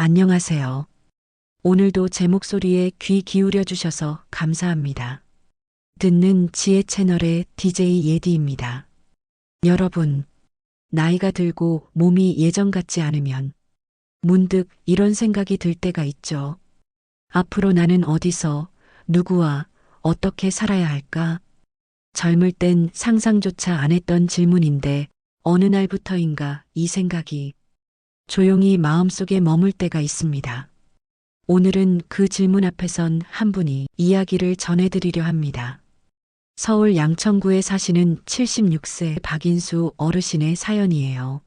안녕하세요. 오늘도 제 목소리에 귀 기울여 주셔서 감사합니다. 듣는 지혜 채널의 DJ 예디입니다. 여러분, 나이가 들고 몸이 예전 같지 않으면 문득 이런 생각이 들 때가 있죠. 앞으로 나는 어디서, 누구와, 어떻게 살아야 할까? 젊을 땐 상상조차 안 했던 질문인데 어느 날부터인가 이 생각이 조용히 마음속에 머물 때가 있습니다. 오늘은 그 질문 앞에 선 한 분이 이야기를 전해드리려 합니다. 서울 양천구에 사시는 76세 박인수 어르신의 사연이에요.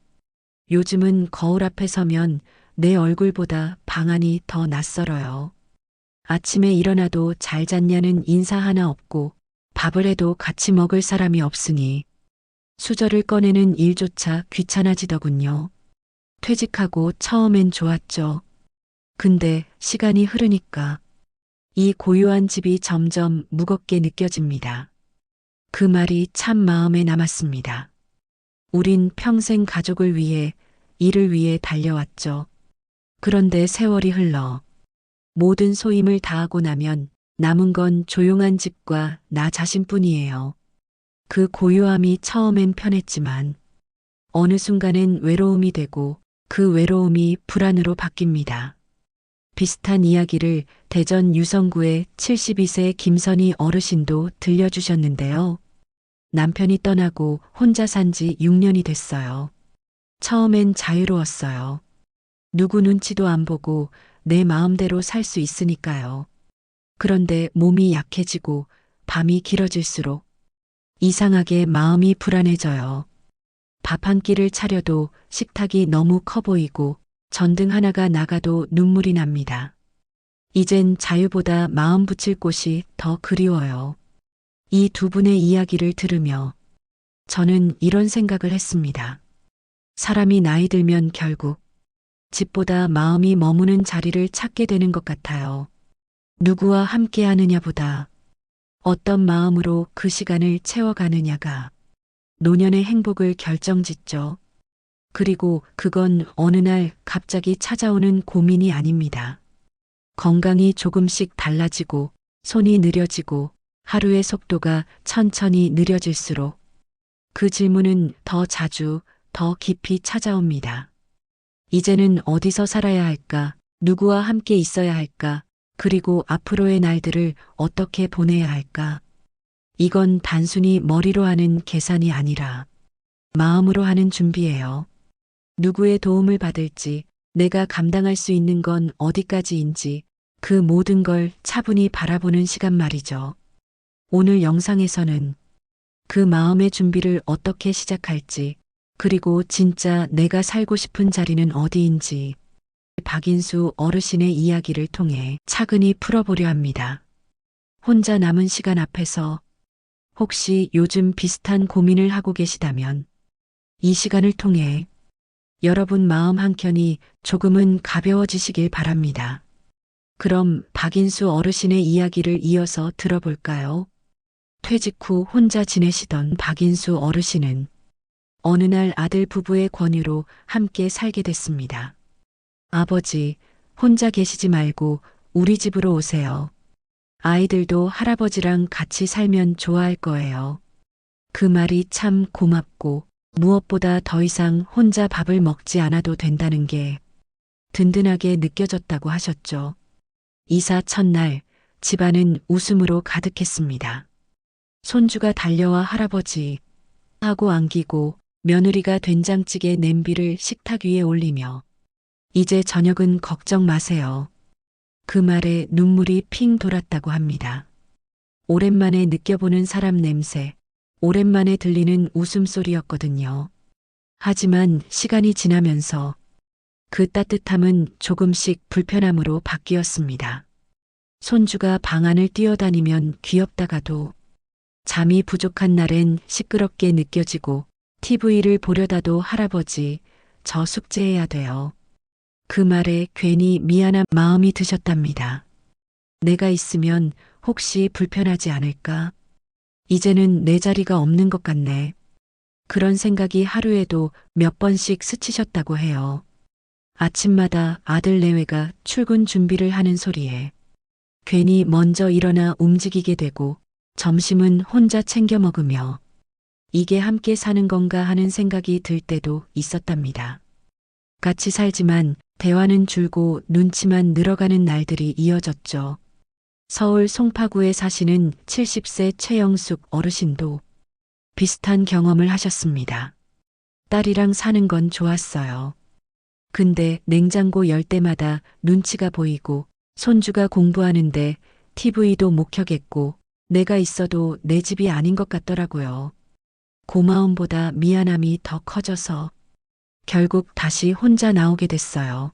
요즘은 거울 앞에 서면 내 얼굴보다 방안이 더 낯설어요. 아침에 일어나도 잘 잤냐는 인사 하나 없고 밥을 해도 같이 먹을 사람이 없으니 수저를 꺼내는 일조차 귀찮아지더군요. 퇴직하고 처음엔 좋았죠. 근데 시간이 흐르니까 이 고요한 집이 점점 무겁게 느껴집니다. 그 말이 참 마음에 남았습니다. 우린 평생 가족을 위해, 일을 위해 달려왔죠. 그런데 세월이 흘러 모든 소임을 다하고 나면 남은 건 조용한 집과 나 자신뿐이에요. 그 고요함이 처음엔 편했지만 어느 순간엔 외로움이 되고 그 외로움이 불안으로 바뀝니다. 비슷한 이야기를 대전 유성구의 72세 김선희 어르신도 들려주셨는데요. 남편이 떠나고 혼자 산 지 6년이 됐어요. 처음엔 자유로웠어요. 누구 눈치도 안 보고 내 마음대로 살 수 있으니까요. 그런데 몸이 약해지고 밤이 길어질수록 이상하게 마음이 불안해져요. 밥 한 끼를 차려도 식탁이 너무 커 보이고 전등 하나가 나가도 눈물이 납니다. 이젠 자유보다 마음 붙일 곳이 더 그리워요. 이 두 분의 이야기를 들으며 저는 이런 생각을 했습니다. 사람이 나이 들면 결국 집보다 마음이 머무는 자리를 찾게 되는 것 같아요. 누구와 함께 하느냐보다 어떤 마음으로 그 시간을 채워가느냐가 노년의 행복을 결정짓죠. 그리고 그건 어느 날 갑자기 찾아오는 고민이 아닙니다. 건강이 조금씩 달라지고 손이 느려지고 하루의 속도가 천천히 느려질수록 그 질문은 더 자주, 더 깊이 찾아옵니다. 이제는 어디서 살아야 할까? 누구와 함께 있어야 할까? 그리고 앞으로의 날들을 어떻게 보내야 할까? 이건 단순히 머리로 하는 계산이 아니라 마음으로 하는 준비예요. 누구의 도움을 받을지, 내가 감당할 수 있는 건 어디까지인지 그 모든 걸 차분히 바라보는 시간 말이죠. 오늘 영상에서는 그 마음의 준비를 어떻게 시작할지, 그리고 진짜 내가 살고 싶은 자리는 어디인지 박인수 어르신의 이야기를 통해 차근히 풀어보려 합니다. 혼자 남은 시간 앞에서 혹시 요즘 비슷한 고민을 하고 계시다면 이 시간을 통해 여러분 마음 한켠이 조금은 가벼워지시길 바랍니다. 그럼 박인수 어르신의 이야기를 이어서 들어볼까요? 퇴직 후 혼자 지내시던 박인수 어르신은 어느 날 아들 부부의 권유로 함께 살게 됐습니다. 아버지, 혼자 계시지 말고 우리 집으로 오세요. 아이들도 할아버지랑 같이 살면 좋아할 거예요. 그 말이 참 고맙고 무엇보다 더 이상 혼자 밥을 먹지 않아도 된다는 게 든든하게 느껴졌다고 하셨죠. 이사 첫날 집안은 웃음으로 가득했습니다. 손주가 달려와 할아버지 하고 안기고 며느리가 된장찌개 냄비를 식탁 위에 올리며 이제 저녁은 걱정 마세요. 그 말에 눈물이 핑 돌았다고 합니다. 오랜만에 느껴보는 사람 냄새, 오랜만에 들리는 웃음소리였거든요. 하지만 시간이 지나면서 그 따뜻함은 조금씩 불편함으로 바뀌었습니다. 손주가 방 안을 뛰어다니면 귀엽다가도 잠이 부족한 날엔 시끄럽게 느껴지고 TV를 보려다도 할아버지, 저 숙제해야 돼요. 그 말에 괜히 미안한 마음이 드셨답니다. 내가 있으면 혹시 불편하지 않을까? 이제는 내 자리가 없는 것 같네. 그런 생각이 하루에도 몇 번씩 스치셨다고 해요. 아침마다 아들 내외가 출근 준비를 하는 소리에 괜히 먼저 일어나 움직이게 되고 점심은 혼자 챙겨 먹으며 이게 함께 사는 건가 하는 생각이 들 때도 있었답니다. 같이 살지만 대화는 줄고 눈치만 늘어가는 날들이 이어졌죠. 서울 송파구에 사시는 70세 최영숙 어르신도 비슷한 경험을 하셨습니다. 딸이랑 사는 건 좋았어요. 근데 냉장고 열 때마다 눈치가 보이고 손주가 공부하는데 TV도 못 켜겠고 내가 있어도 내 집이 아닌 것 같더라고요. 고마움보다 미안함이 더 커져서 결국 다시 혼자 나오게 됐어요.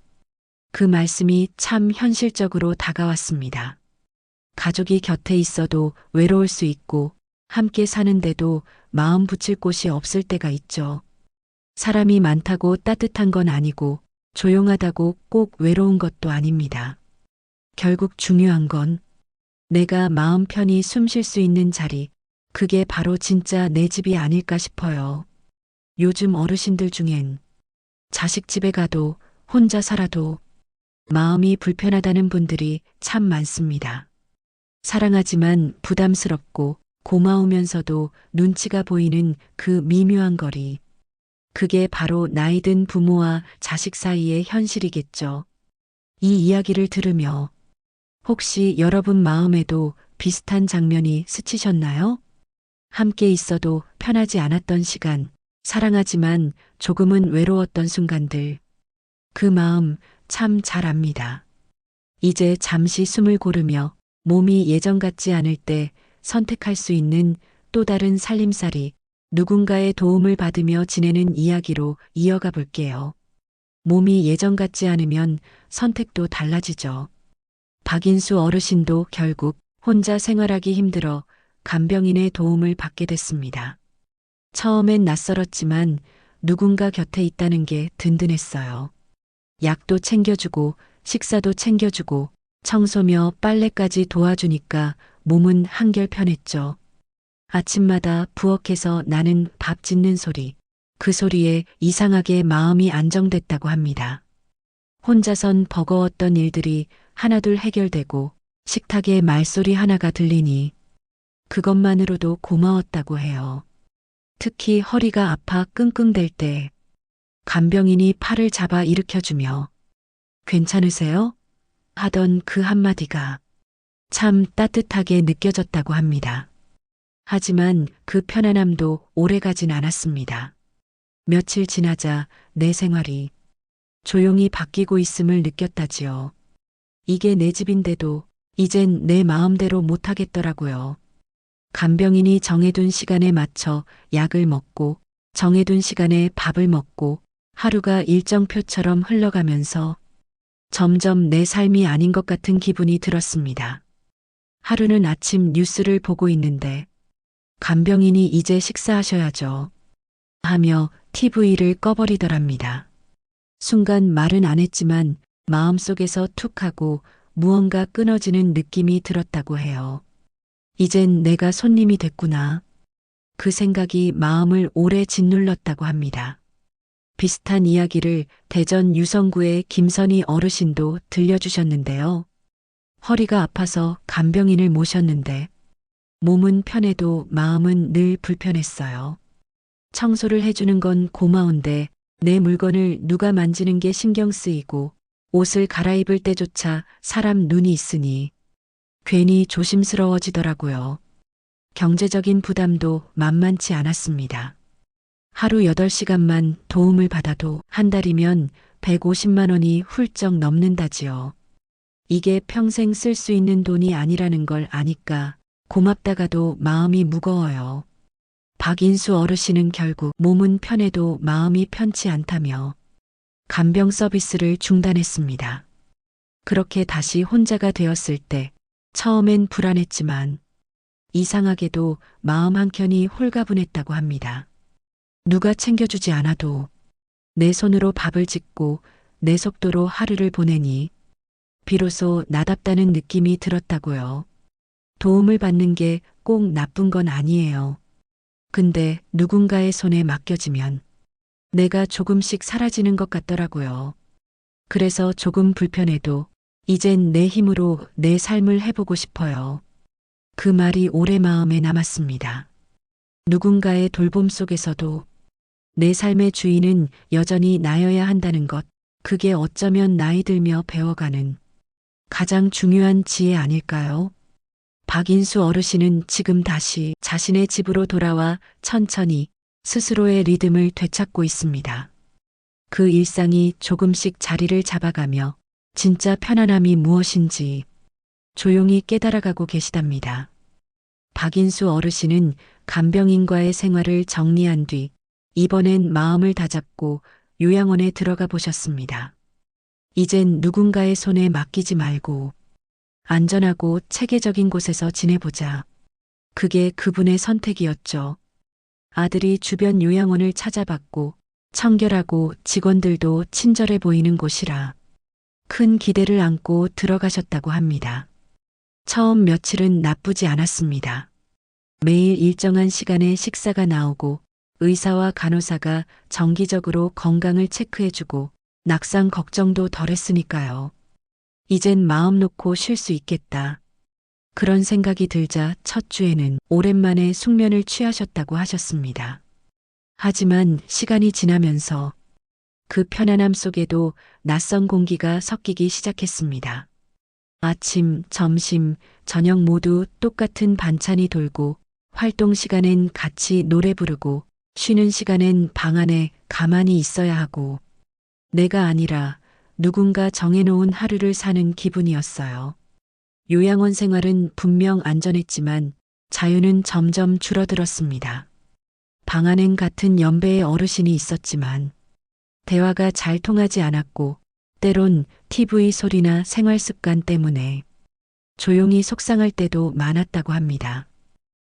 그 말씀이 참 현실적으로 다가왔습니다. 가족이 곁에 있어도 외로울 수 있고 함께 사는데도 마음 붙일 곳이 없을 때가 있죠. 사람이 많다고 따뜻한 건 아니고 조용하다고 꼭 외로운 것도 아닙니다. 결국 중요한 건 내가 마음 편히 숨 쉴 수 있는 자리, 그게 바로 진짜 내 집이 아닐까 싶어요. 요즘 어르신들 중엔 자식 집에 가도 혼자 살아도 마음이 불편하다는 분들이 참 많습니다. 사랑하지만 부담스럽고 고마우면서도 눈치가 보이는 그 미묘한 거리. 그게 바로 나이 든 부모와 자식 사이의 현실이겠죠. 이 이야기를 들으며 혹시 여러분 마음에도 비슷한 장면이 스치셨나요? 함께 있어도 편하지 않았던 시간, 사랑하지만 조금은 외로웠던 순간들. 그 마음 참 잘 압니다. 이제 잠시 숨을 고르며 몸이 예전 같지 않을 때 선택할 수 있는 또 다른 살림살이, 누군가의 도움을 받으며 지내는 이야기로 이어가 볼게요. 몸이 예전 같지 않으면 선택도 달라지죠. 박인수 어르신도 결국 혼자 생활하기 힘들어 간병인의 도움을 받게 됐습니다. 처음엔 낯설었지만 누군가 곁에 있다는 게 든든했어요. 약도 챙겨주고 식사도 챙겨주고 청소며 빨래까지 도와주니까 몸은 한결 편했죠. 아침마다 부엌에서 나는 밥 짓는 소리, 그 소리에 이상하게 마음이 안정됐다고 합니다. 혼자선 버거웠던 일들이 하나둘 해결되고 식탁에 말소리 하나가 들리니 그것만으로도 고마웠다고 해요. 특히 허리가 아파 끙끙댈 때 간병인이 팔을 잡아 일으켜주며 괜찮으세요? 하던 그 한마디가 참 따뜻하게 느껴졌다고 합니다. 하지만 그 편안함도 오래가진 않았습니다. 며칠 지나자 내 생활이 조용히 바뀌고 있음을 느꼈다지요. 이게 내 집인데도 이젠 내 마음대로 못하겠더라고요. 간병인이 정해둔 시간에 맞춰 약을 먹고 정해둔 시간에 밥을 먹고 하루가 일정표처럼 흘러가면서 점점 내 삶이 아닌 것 같은 기분이 들었습니다. 하루는 아침 뉴스를 보고 있는데 간병인이 이제 식사하셔야죠 하며 TV를 꺼버리더랍니다. 순간 말은 안 했지만 마음속에서 툭 하고 무언가 끊어지는 느낌이 들었다고 해요. 이젠 내가 손님이 됐구나. 그 생각이 마음을 오래 짓눌렀다고 합니다. 비슷한 이야기를 대전 유성구의 김선희 어르신도 들려주셨는데요. 허리가 아파서 간병인을 모셨는데 몸은 편해도 마음은 늘 불편했어요. 청소를 해주는 건 고마운데 내 물건을 누가 만지는 게 신경 쓰이고 옷을 갈아입을 때조차 사람 눈이 있으니 괜히 조심스러워지더라고요. 경제적인 부담도 만만치 않았습니다. 하루 8시간만 도움을 받아도 한 달이면 150만 원이 훌쩍 넘는다지요. 이게 평생 쓸 수 있는 돈이 아니라는 걸 아니까 고맙다가도 마음이 무거워요. 박인수 어르신은 결국 몸은 편해도 마음이 편치 않다며 간병 서비스를 중단했습니다. 그렇게 다시 혼자가 되었을 때 처음엔 불안했지만 이상하게도 마음 한켠이 홀가분했다고 합니다. 누가 챙겨주지 않아도 내 손으로 밥을 짓고 내 속도로 하루를 보내니 비로소 나답다는 느낌이 들었다고요. 도움을 받는 게 꼭 나쁜 건 아니에요. 근데 누군가의 손에 맡겨지면 내가 조금씩 사라지는 것 같더라고요. 그래서 조금 불편해도 이젠 내 힘으로 내 삶을 해보고 싶어요. 그 말이 오래 마음에 남았습니다. 누군가의 돌봄 속에서도 내 삶의 주인은 여전히 나여야 한다는 것, 그게 어쩌면 나이 들며 배워가는 가장 중요한 지혜 아닐까요? 박인수 어르신은 지금 다시 자신의 집으로 돌아와 천천히 스스로의 리듬을 되찾고 있습니다. 그 일상이 조금씩 자리를 잡아가며 진짜 편안함이 무엇인지 조용히 깨달아가고 계시답니다. 박인수 어르신은 간병인과의 생활을 정리한 뒤 이번엔 마음을 다잡고 요양원에 들어가 보셨습니다. 이젠 누군가의 손에 맡기지 말고 안전하고 체계적인 곳에서 지내보자. 그게 그분의 선택이었죠. 아들이 주변 요양원을 찾아봤고 청결하고 직원들도 친절해 보이는 곳이라 큰 기대를 안고 들어가셨다고 합니다. 처음 며칠은 나쁘지 않았습니다. 매일 일정한 시간에 식사가 나오고 의사와 간호사가 정기적으로 건강을 체크해주고 낙상 걱정도 덜했으니까요. 이젠 마음 놓고 쉴 수 있겠다. 그런 생각이 들자 첫 주에는 오랜만에 숙면을 취하셨다고 하셨습니다. 하지만 시간이 지나면서 그 편안함 속에도 낯선 공기가 섞이기 시작했습니다. 아침, 점심, 저녁 모두 똑같은 반찬이 돌고 활동 시간엔 같이 노래 부르고 쉬는 시간엔 방 안에 가만히 있어야 하고 내가 아니라 누군가 정해놓은 하루를 사는 기분이었어요. 요양원 생활은 분명 안전했지만 자유는 점점 줄어들었습니다. 방 안엔 같은 연배의 어르신이 있었지만 대화가 잘 통하지 않았고 때론 TV 소리나 생활 습관 때문에 조용히 속상할 때도 많았다고 합니다.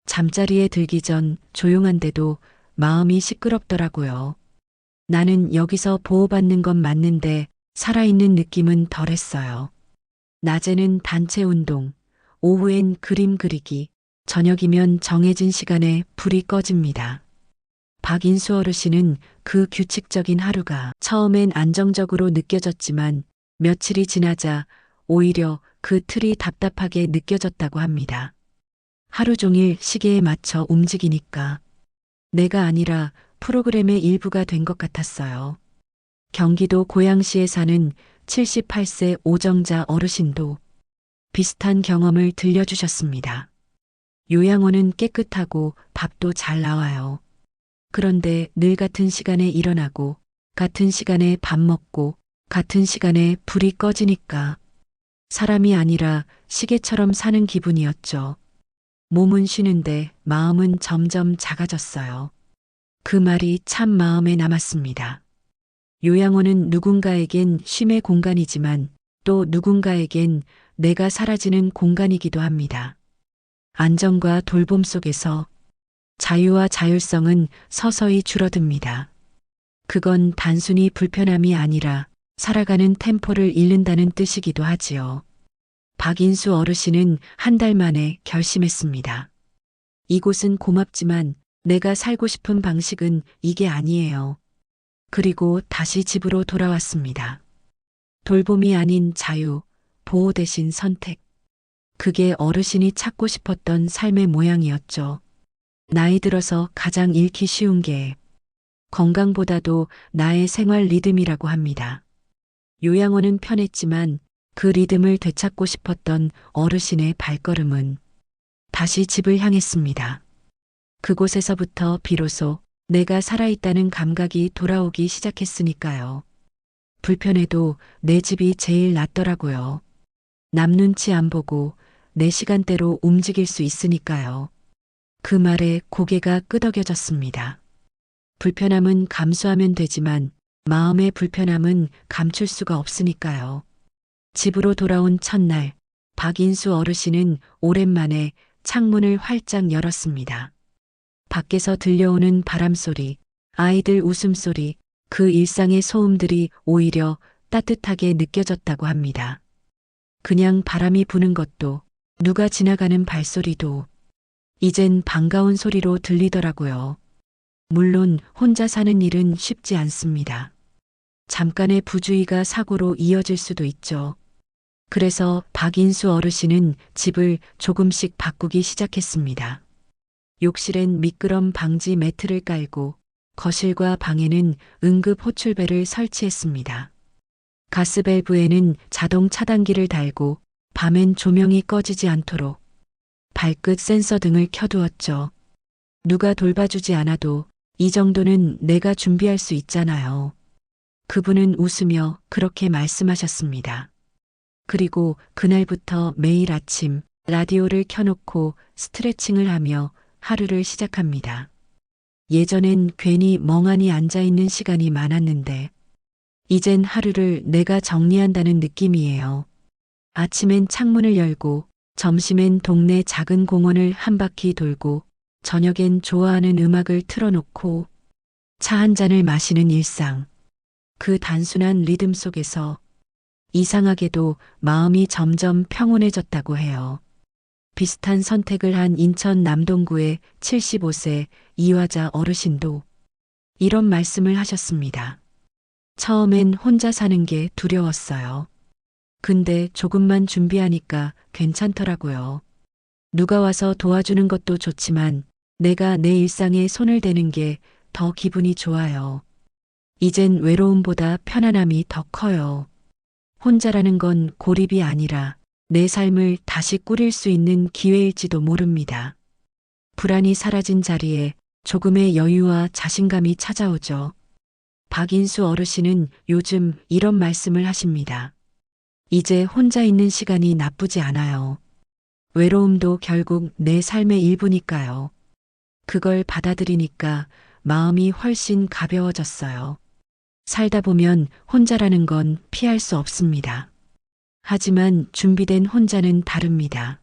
잠자리에 들기 전 조용한데도 마음이 시끄럽더라고요. 나는 여기서 보호받는 건 맞는데 살아있는 느낌은 덜했어요. 낮에는 단체 운동, 오후엔 그림 그리기, 저녁이면 정해진 시간에 불이 꺼집니다. 박인수 어르신은 그 규칙적인 하루가 처음엔 안정적으로 느껴졌지만 며칠이 지나자 오히려 그 틀이 답답하게 느껴졌다고 합니다. 하루 종일 시계에 맞춰 움직이니까 내가 아니라 프로그램의 일부가 된 것 같았어요. 경기도 고양시에 사는 78세 오정자 어르신도 비슷한 경험을 들려주셨습니다. 요양원은 깨끗하고 밥도 잘 나와요. 그런데 늘 같은 시간에 일어나고 같은 시간에 밥 먹고 같은 시간에 불이 꺼지니까 사람이 아니라 시계처럼 사는 기분이었죠. 몸은 쉬는데 마음은 점점 작아졌어요. 그 말이 참 마음에 남았습니다. 요양원은 누군가에겐 쉼의 공간이지만 또 누군가에겐 내가 사라지는 공간이기도 합니다. 안정과 돌봄 속에서 자유와 자율성은 서서히 줄어듭니다. 그건 단순히 불편함이 아니라 살아가는 템포를 잃는다는 뜻이기도 하지요. 박인수 어르신은 한 달 만에 결심했습니다. 이곳은 고맙지만 내가 살고 싶은 방식은 이게 아니에요. 그리고 다시 집으로 돌아왔습니다. 돌봄이 아닌 자유, 보호 대신 선택. 그게 어르신이 찾고 싶었던 삶의 모양이었죠. 나이 들어서 가장 잃기 쉬운 게 건강보다도 나의 생활 리듬이라고 합니다. 요양원은 편했지만 그 리듬을 되찾고 싶었던 어르신의 발걸음은 다시 집을 향했습니다. 그곳에서부터 비로소 내가 살아있다는 감각이 돌아오기 시작했으니까요. 불편해도 내 집이 제일 낫더라고요. 남 눈치 안 보고 내 시간대로 움직일 수 있으니까요. 그 말에 고개가 끄덕여졌습니다. 불편함은 감수하면 되지만 마음의 불편함은 감출 수가 없으니까요. 집으로 돌아온 첫날, 박인수 어르신은 오랜만에 창문을 활짝 열었습니다. 밖에서 들려오는 바람소리, 아이들 웃음소리, 그 일상의 소음들이 오히려 따뜻하게 느껴졌다고 합니다. 그냥 바람이 부는 것도, 누가 지나가는 발소리도 이젠 반가운 소리로 들리더라고요. 물론 혼자 사는 일은 쉽지 않습니다. 잠깐의 부주의가 사고로 이어질 수도 있죠. 그래서 박인수 어르신은 집을 조금씩 바꾸기 시작했습니다. 욕실엔 미끄럼 방지 매트를 깔고 거실과 방에는 응급 호출벨을 설치했습니다. 가스밸브에는 자동 차단기를 달고 밤엔 조명이 꺼지지 않도록 발끝 센서 등을 켜두었죠. 누가 돌봐주지 않아도 이 정도는 내가 준비할 수 있잖아요. 그분은 웃으며 그렇게 말씀하셨습니다. 그리고 그날부터 매일 아침 라디오를 켜놓고 스트레칭을 하며 하루를 시작합니다. 예전엔 괜히 멍하니 앉아있는 시간이 많았는데 이젠 하루를 내가 정리한다는 느낌이에요. 아침엔 창문을 열고 점심엔 동네 작은 공원을 한 바퀴 돌고 저녁엔 좋아하는 음악을 틀어놓고 차 한 잔을 마시는 일상. 그 단순한 리듬 속에서 이상하게도 마음이 점점 평온해졌다고 해요. 비슷한 선택을 한 인천 남동구의 75세 이화자 어르신도 이런 말씀을 하셨습니다. 처음엔 혼자 사는 게 두려웠어요. 근데 조금만 준비하니까 괜찮더라고요. 누가 와서 도와주는 것도 좋지만 내가 내 일상에 손을 대는 게 더 기분이 좋아요. 이젠 외로움보다 편안함이 더 커요. 혼자라는 건 고립이 아니라 내 삶을 다시 꾸릴 수 있는 기회일지도 모릅니다. 불안이 사라진 자리에 조금의 여유와 자신감이 찾아오죠. 박인수 어르신은 요즘 이런 말씀을 하십니다. 이제 혼자 있는 시간이 나쁘지 않아요. 외로움도 결국 내 삶의 일부니까요. 그걸 받아들이니까 마음이 훨씬 가벼워졌어요. 살다 보면 혼자라는 건 피할 수 없습니다. 하지만 준비된 혼자는 다릅니다.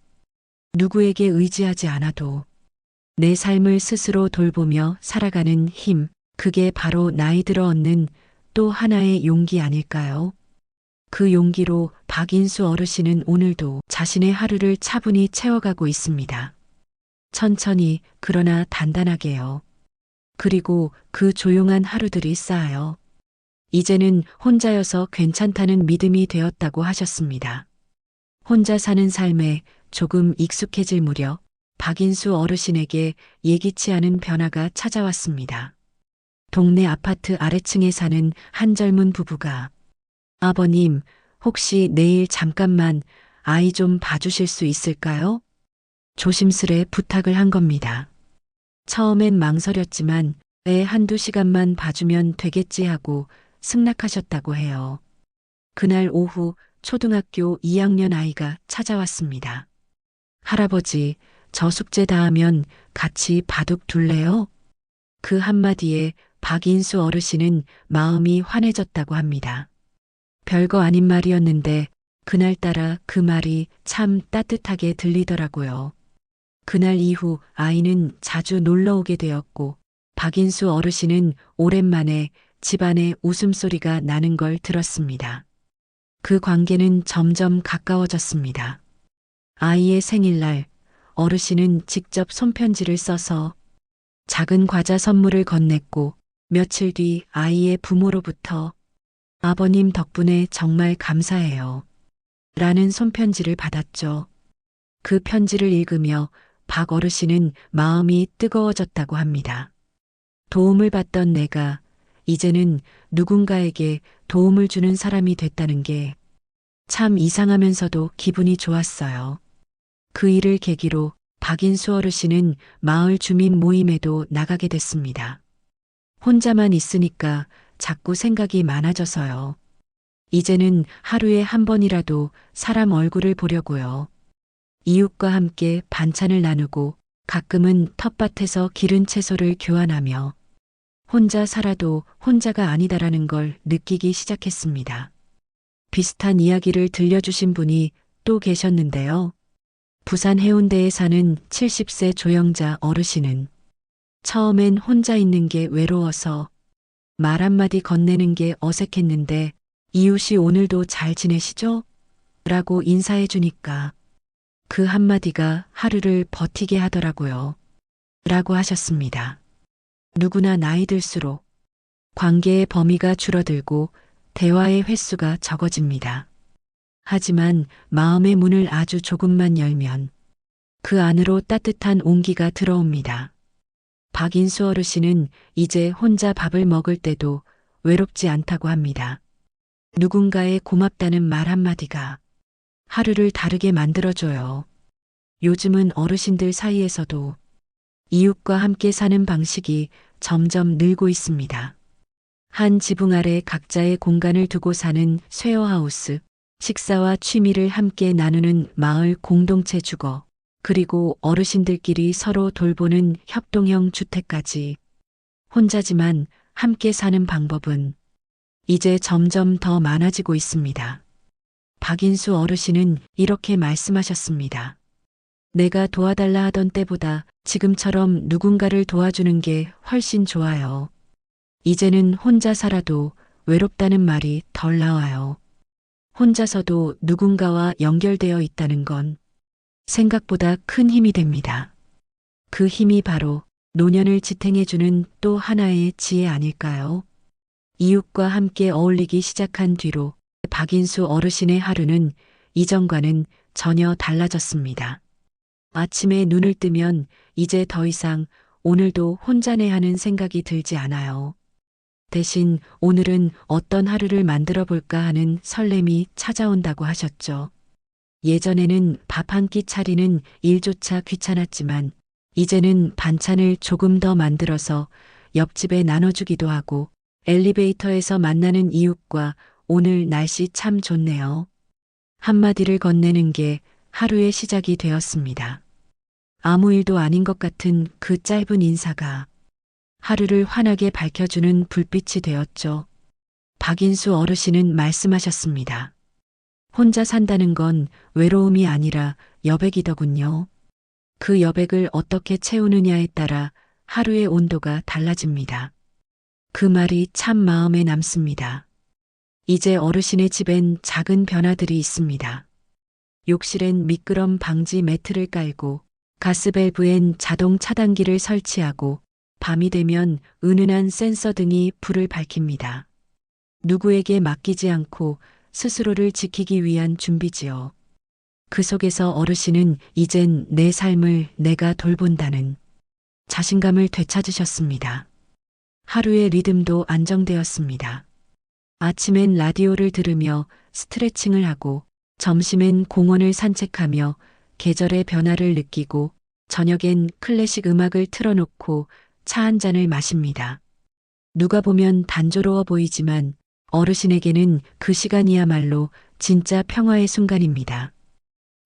누구에게 의지하지 않아도 내 삶을 스스로 돌보며 살아가는 힘, 그게 바로 나이 들어 얻는 또 하나의 용기 아닐까요? 그 용기로 박인수 어르신은 오늘도 자신의 하루를 차분히 채워가고 있습니다. 천천히 그러나 단단하게요. 그리고 그 조용한 하루들이 쌓여요. 이제는 혼자여서 괜찮다는 믿음이 되었다고 하셨습니다. 혼자 사는 삶에 조금 익숙해질 무렵 박인수 어르신에게 예기치 않은 변화가 찾아왔습니다. 동네 아파트 아래층에 사는 한 젊은 부부가 아버님, 혹시 내일 잠깐만 아이 좀 봐주실 수 있을까요? 조심스레 부탁을 한 겁니다. 처음엔 망설였지만 애 한두 시간만 봐주면 되겠지 하고 승낙하셨다고 해요. 그날 오후 초등학교 2학년 아이가 찾아왔습니다. 할아버지, 저 숙제 다 하면 같이 바둑 둘래요? 그 한마디에 박인수 어르신은 마음이 환해졌다고 합니다. 별거 아닌 말이었는데 그날따라 그 말이 참 따뜻하게 들리더라고요. 그날 이후 아이는 자주 놀러 오게 되었고 박인수 어르신은 오랜만에 집안에 웃음소리가 나는 걸 들었습니다. 그 관계는 점점 가까워졌습니다. 아이의 생일날 어르신은 직접 손편지를 써서 작은 과자 선물을 건넸고 며칠 뒤 아이의 부모로부터 아버님 덕분에 정말 감사해요. 라는 손편지를 받았죠. 그 편지를 읽으며 박 어르신은 마음이 뜨거워졌다고 합니다. 도움을 받던 내가 이제는 누군가에게 도움을 주는 사람이 됐다는 게 참 이상하면서도 기분이 좋았어요. 그 일을 계기로 박인수 어르신은 마을 주민 모임에도 나가게 됐습니다. 혼자만 있으니까 자꾸 생각이 많아져서요. 이제는 하루에 한 번이라도 사람 얼굴을 보려고요. 이웃과 함께 반찬을 나누고 가끔은 텃밭에서 기른 채소를 교환하며 혼자 살아도 혼자가 아니다라는 걸 느끼기 시작했습니다. 비슷한 이야기를 들려주신 분이 또 계셨는데요. 부산 해운대에 사는 70세 조영자 어르신은 처음엔 혼자 있는 게 외로워서 말 한마디 건네는 게 어색했는데 이웃이 오늘도 잘 지내시죠? 라고 인사해 주니까 그 한마디가 하루를 버티게 하더라고요. 라고 하셨습니다. 누구나 나이 들수록 관계의 범위가 줄어들고 대화의 횟수가 적어집니다. 하지만 마음의 문을 아주 조금만 열면 그 안으로 따뜻한 온기가 들어옵니다. 박인수 어르신은 이제 혼자 밥을 먹을 때도 외롭지 않다고 합니다. 누군가의 고맙다는 말 한마디가 하루를 다르게 만들어줘요. 요즘은 어르신들 사이에서도 이웃과 함께 사는 방식이 점점 늘고 있습니다. 한 지붕 아래 각자의 공간을 두고 사는 쉐어하우스, 식사와 취미를 함께 나누는 마을 공동체 주거, 그리고 어르신들끼리 서로 돌보는 협동형 주택까지 혼자지만 함께 사는 방법은 이제 점점 더 많아지고 있습니다. 박인수 어르신은 이렇게 말씀하셨습니다. 내가 도와달라 하던 때보다 지금처럼 누군가를 도와주는 게 훨씬 좋아요. 이제는 혼자 살아도 외롭다는 말이 덜 나와요. 혼자서도 누군가와 연결되어 있다는 건 생각보다 큰 힘이 됩니다. 그 힘이 바로 노년을 지탱해주는 또 하나의 지혜 아닐까요? 이웃과 함께 어울리기 시작한 뒤로 박인수 어르신의 하루는 이전과는 전혀 달라졌습니다. 아침에 눈을 뜨면 이제 더 이상 오늘도 혼자네 하는 생각이 들지 않아요. 대신 오늘은 어떤 하루를 만들어 볼까 하는 설렘이 찾아온다고 하셨죠. 예전에는 밥 한 끼 차리는 일조차 귀찮았지만 이제는 반찬을 조금 더 만들어서 옆집에 나눠주기도 하고 엘리베이터에서 만나는 이웃과 오늘 날씨 참 좋네요. 한마디를 건네는 게 하루의 시작이 되었습니다. 아무 일도 아닌 것 같은 그 짧은 인사가 하루를 환하게 밝혀주는 불빛이 되었죠. 박인수 어르신은 말씀하셨습니다. 혼자 산다는 건 외로움이 아니라 여백이더군요. 그 여백을 어떻게 채우느냐에 따라 하루의 온도가 달라집니다. 그 말이 참 마음에 남습니다. 이제 어르신의 집엔 작은 변화들이 있습니다. 욕실엔 미끄럼 방지 매트를 깔고 가스밸브엔 자동 차단기를 설치하고 밤이 되면 은은한 센서 등이 불을 밝힙니다. 누구에게 맡기지 않고 스스로를 지키기 위한 준비지요. 그 속에서 어르신은 이젠 내 삶을 내가 돌본다는 자신감을 되찾으셨습니다. 하루의 리듬도 안정되었습니다. 아침엔 라디오를 들으며 스트레칭을 하고 점심엔 공원을 산책하며 계절의 변화를 느끼고 저녁엔 클래식 음악을 틀어놓고 차 한 잔을 마십니다. 누가 보면 단조로워 보이지만 어르신에게는 그 시간이야말로 진짜 평화의 순간입니다.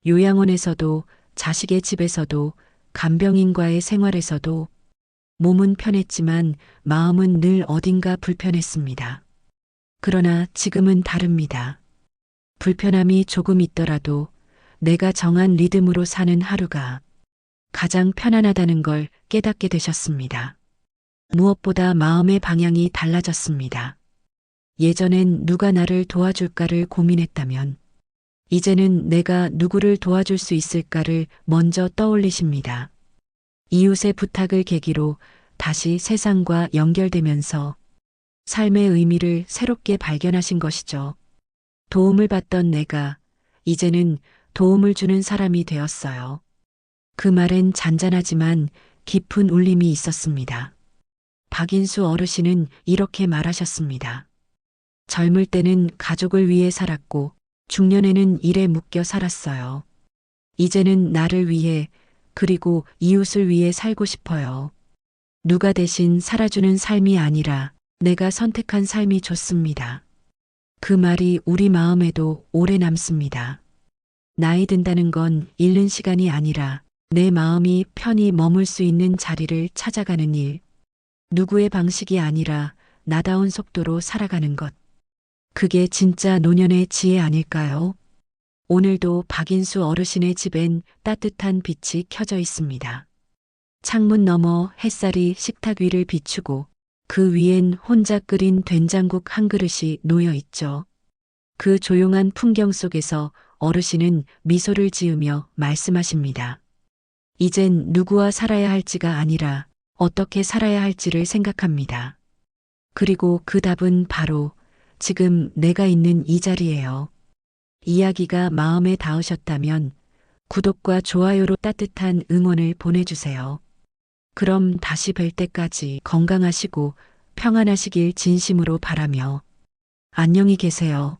요양원에서도 자식의 집에서도 간병인과의 생활에서도 몸은 편했지만 마음은 늘 어딘가 불편했습니다. 그러나 지금은 다릅니다. 불편함이 조금 있더라도 내가 정한 리듬으로 사는 하루가 가장 편안하다는 걸 깨닫게 되셨습니다. 무엇보다 마음의 방향이 달라졌습니다. 예전엔 누가 나를 도와줄까를 고민했다면 이제는 내가 누구를 도와줄 수 있을까를 먼저 떠올리십니다. 이웃의 부탁을 계기로 다시 세상과 연결되면서 삶의 의미를 새롭게 발견하신 것이죠. 도움을 받던 내가 이제는 도움을 주는 사람이 되었어요. 그 말엔 잔잔하지만 깊은 울림이 있었습니다. 박인수 어르신은 이렇게 말하셨습니다. 젊을 때는 가족을 위해 살았고 중년에는 일에 묶여 살았어요. 이제는 나를 위해 그리고 이웃을 위해 살고 싶어요. 누가 대신 살아주는 삶이 아니라 내가 선택한 삶이 좋습니다. 그 말이 우리 마음에도 오래 남습니다. 나이 든다는 건 잃는 시간이 아니라 내 마음이 편히 머물 수 있는 자리를 찾아가는 일. 누구의 방식이 아니라 나다운 속도로 살아가는 것. 그게 진짜 노년의 지혜 아닐까요? 오늘도 박인수 어르신의 집엔 따뜻한 빛이 켜져 있습니다. 창문 너머 햇살이 식탁 위를 비추고 그 위엔 혼자 끓인 된장국 한 그릇이 놓여 있죠. 그 조용한 풍경 속에서 어르신은 미소를 지으며 말씀하십니다. 이젠 누구와 살아야 할지가 아니라 어떻게 살아야 할지를 생각합니다. 그리고 그 답은 바로 지금 내가 있는 이 자리예요. 이야기가 마음에 닿으셨다면 구독과 좋아요로 따뜻한 응원을 보내주세요. 그럼 다시 뵐 때까지 건강하시고 평안하시길 진심으로 바라며 안녕히 계세요.